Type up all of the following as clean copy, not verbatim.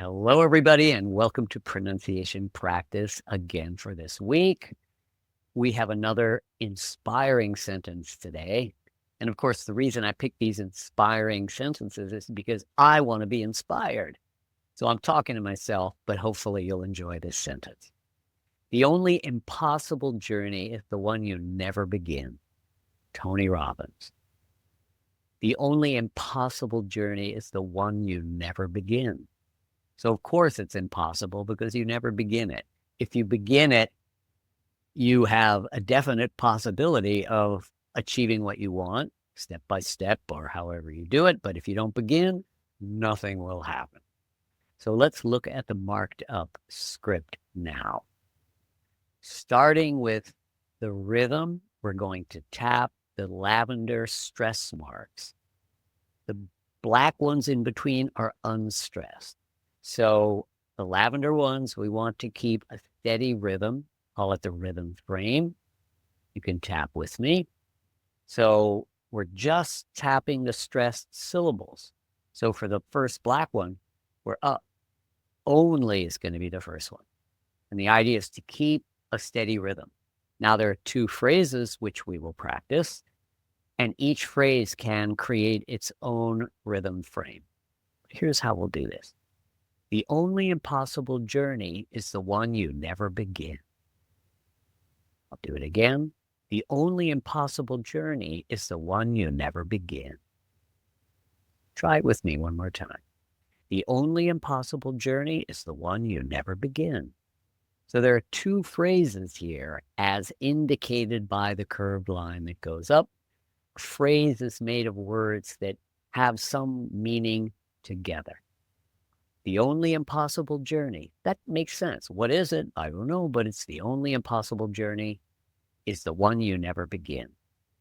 Hello, everybody, and welcome to Pronunciation Practice again for this week. We have another inspiring sentence today. And of course, the reason I picked these inspiring sentences is because I want to be inspired. So I'm talking to myself, but hopefully you'll enjoy this sentence. The only impossible journey is the one you never begin. Tony Robbins. The only impossible journey is the one you never begin. So, of course, it's impossible because you never begin it. If you begin it, you have a definite possibility of achieving what you want step by step or however you do it. But if you don't begin, nothing will happen. So let's look at the marked up script now. Starting with the rhythm, we're going to tap the lavender stress marks. The black ones in between are unstressed. So the lavender ones, we want to keep a steady rhythm. Call it the rhythm frame. You can tap with me. So we're just tapping the stressed syllables. So for the first black one, we're up. Only is going to be the first one. And the idea is to keep a steady rhythm. Now there are two phrases which we will practice, and each phrase can create its own rhythm frame. Here's how we'll do this. The only impossible journey is the one you never begin. I'll do it again. The only impossible journey is the one you never begin. Try it with me one more time. The only impossible journey is the one you never begin. So there are two phrases here as indicated by the curved line that goes up. A phrase is made of words that have some meaning together. The only impossible journey. That makes sense. What is it? I don't know, but it's the only impossible journey is the one you never begin.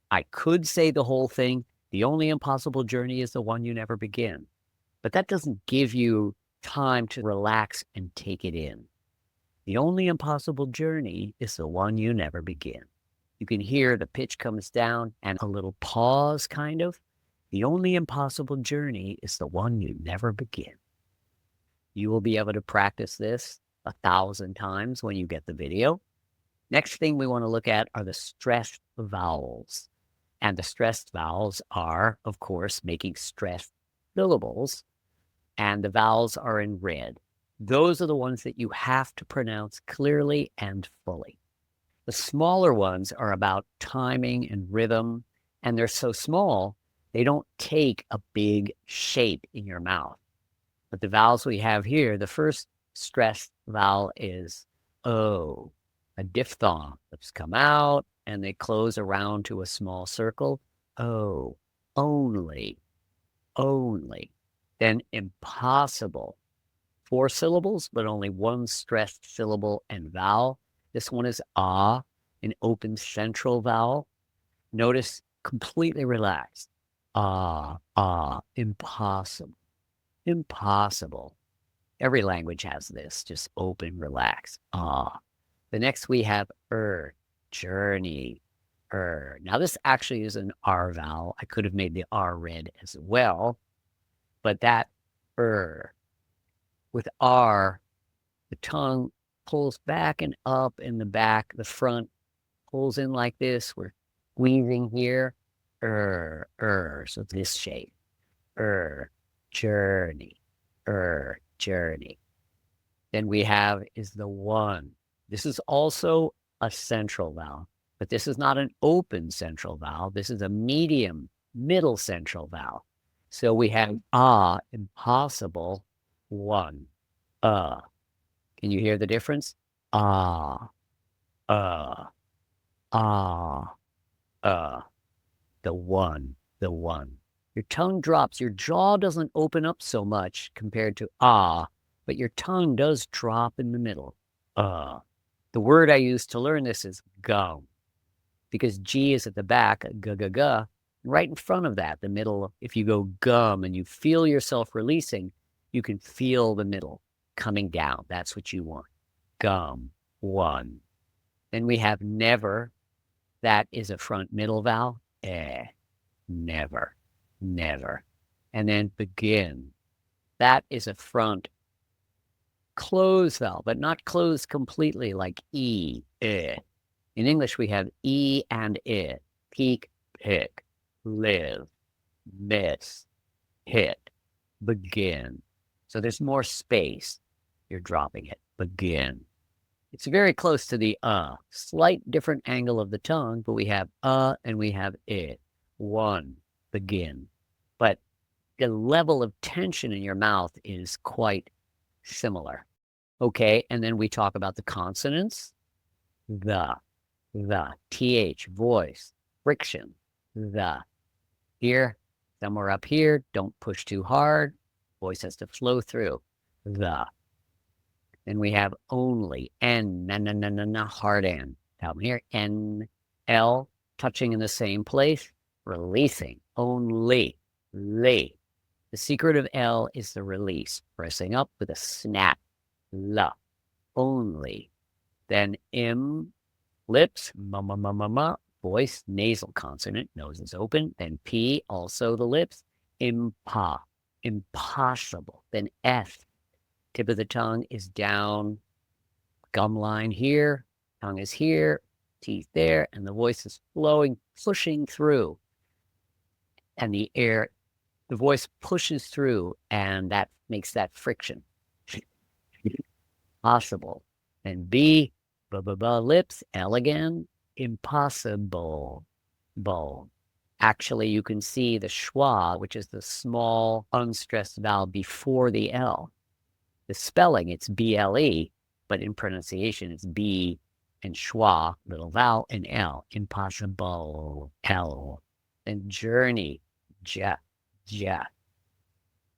I could say the whole thing. The only impossible journey is the one you never begin. But that doesn't give you time to relax and take it in. The only impossible journey is the one you never begin. You can hear the pitch comes down and a little pause, kind of. The only impossible journey is the one you never begin. You will be able to practice this 1,000 times when you get the video. Next thing we want to look at are the stressed vowels. And the stressed vowels are, of course, making stressed syllables. And the vowels are in red. Those are the ones that you have to pronounce clearly and fully. The smaller ones are about timing and rhythm. And they're so small, they don't take a big shape in your mouth. But the vowels we have here, the first stressed vowel is O, a diphthong. Lips come out and they close around to a small circle. O, only, only. Then impossible. 4 syllables, but only one stressed syllable and vowel. This one is ah, an open central vowel. Notice completely relaxed. Ah, impossible. Impossible. Every language has this. Just open, relax. Ah. The next we have journey. Now this actually is an R vowel. I could have made the R red as well, but that with R, the tongue pulls back and up in the back. The front pulls in like this. We're squeezing here. So this shape. Journey, journey. Then we have is the one. This is also a central vowel, but this is not an open central vowel. This is a medium, middle central vowel. So we have impossible, one. Can you hear the difference? The one, the one. Your tongue drops. Your jaw doesn't open up so much compared to but your tongue does drop in the middle. The word I use to learn this is gum, because G is at the back, g. Right in front of that, the middle, if you go gum and you feel yourself releasing, you can feel the middle coming down. That's what you want. Gum, one. Then we have never. That is a front middle vowel. Never. Never. And then begin. That is a front closed vowel, but not closed completely like E, I. In English, we have E and I. Peek, pick, live, miss, hit, begin. So there's more space. You're dropping it. Begin. It's very close to the slight different angle of the tongue, but we have and we have I. One, begin. But the level of tension in your mouth is quite similar. Okay, and then we talk about the consonants. The, th, voice, friction, the. Here, somewhere up here, don't push too hard. Voice has to flow through. The. Then we have only, N, na, hard N. Down here, N, L, touching in the same place, releasing, only, lay. The secret of L is the release, pressing up with a snap, la, only. Then M, lips, ma, voice, nasal consonant, nose is open. Then P, also the lips, impa, impossible. Then S, tip of the tongue is down, gum line here, tongue is here, teeth there, and the voice is flowing, pushing through. And the air, the voice pushes through, and that makes that friction. Possible. And B, lips, L again, impossible. Bowl. Actually, you can see the schwa, which is the small unstressed vowel before the L. The spelling, it's BLE, but in pronunciation, it's B and schwa, little vowel, and L. Impossible. L. And journey, ja.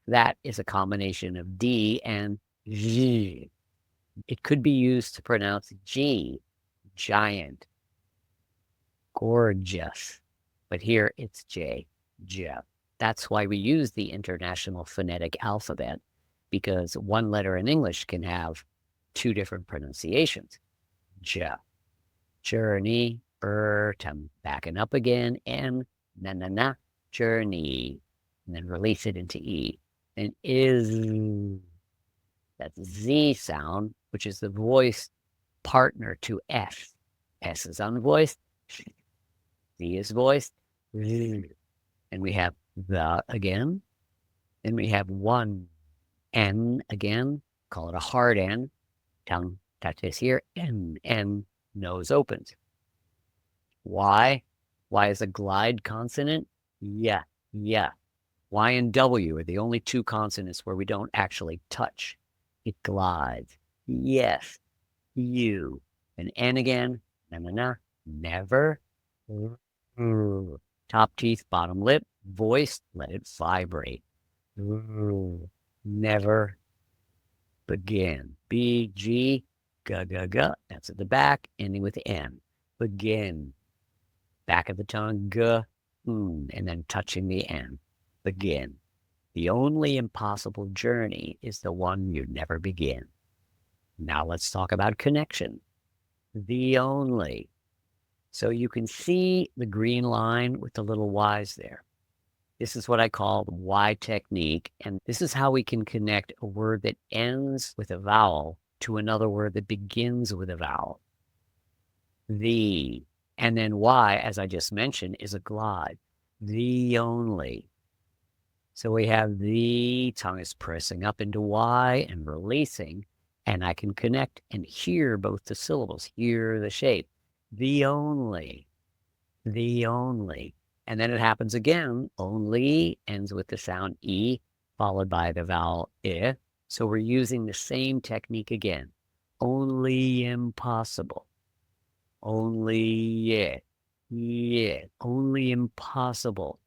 That is a combination of D and G. It could be used to pronounce G, giant, gorgeous. But here it's J, Jeff. That's why we use the International Phonetic Alphabet, because one letter in English can have two different pronunciations. Jeff, journey, backing up again, and na, journey, and then release it into E. And is, that's Z sound, which is the voice partner to S. S is unvoiced, Z is voiced, and we have the again, and we have one N again, call it a hard N, tongue touches here, N, nose opens. Y, Y is a glide consonant, yeah. Y and W are the only two consonants where we don't actually touch. It glides, yes, you, and N again, na, never, top teeth, bottom lip, voice, let it vibrate. Never begin. B, G, ga, that's at the back, ending with N. Begin. Back of the tongue, g, and then touching the N. Begin. The only impossible journey is the one you never begin. Now let's talk about connection. The only. So you can see the green line with the little Y's there. This is what I call the Y technique, and this is how we can connect a word that ends with a vowel to another word that begins with a vowel. The, and then Y, as I just mentioned, is a glide. The only. So we have the, tongue is pressing up into Y and releasing, and I can connect and hear both the syllables, hear the shape. The only. And then it happens again. Only ends with the sound E, followed by the vowel I. So we're using the same technique again. Only impossible. Only, yeah. Only impossible.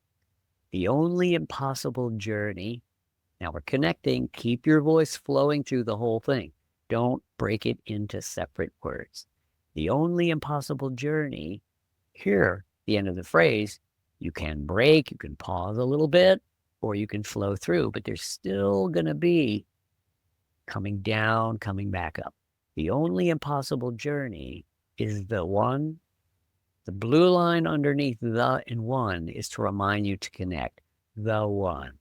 The only impossible journey. Now we're connecting. Keep your voice flowing through the whole thing. Don't break it into separate words. The only impossible journey. Here, the end of the phrase, you can break, you can pause a little bit, or you can flow through, but there's still going to be coming down, coming back up. The only impossible journey is the one. The blue line underneath the and one is to remind you to connect. The one.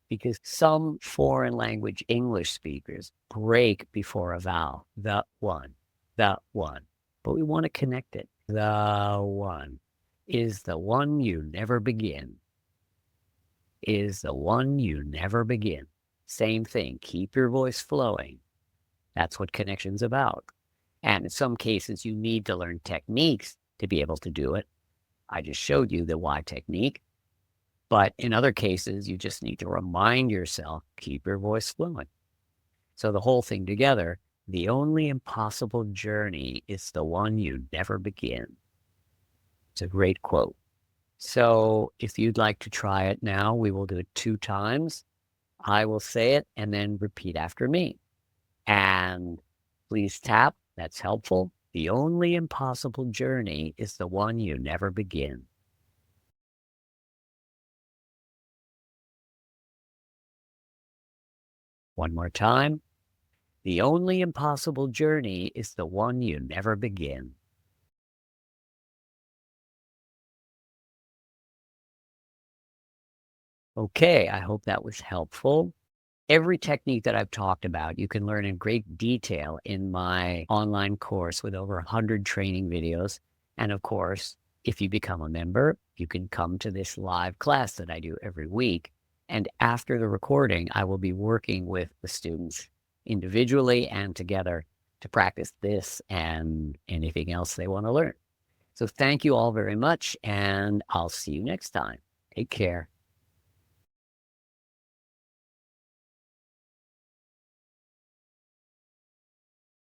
because some foreign language English speakers break before a vowel. The one, the one. But we want to connect it. The one is the one you never begin. Is the one you never begin. Same thing. Keep your voice flowing. That's what connection's about. And in some cases, you need to learn techniques to be able to do it. I just showed you the why technique. But in other cases, you just need to remind yourself, keep your voice flowing. So the whole thing together, the only impossible journey is the one you never begin. It's a great quote. So if you'd like to try it now, we will do it 2 times. I will say it and then repeat after me. And please tap. That's helpful. The only impossible journey is the one you never begin. One more time. The only impossible journey is the one you never begin. Okay, I hope that was helpful. Every technique that I've talked about, you can learn in great detail in my online course with over 100 training videos. And of course, if you become a member, you can come to this live class that I do every week. And after the recording, I will be working with the students individually and together to practice this and anything else they want to learn. So thank you all very much, and I'll see you next time. Take care.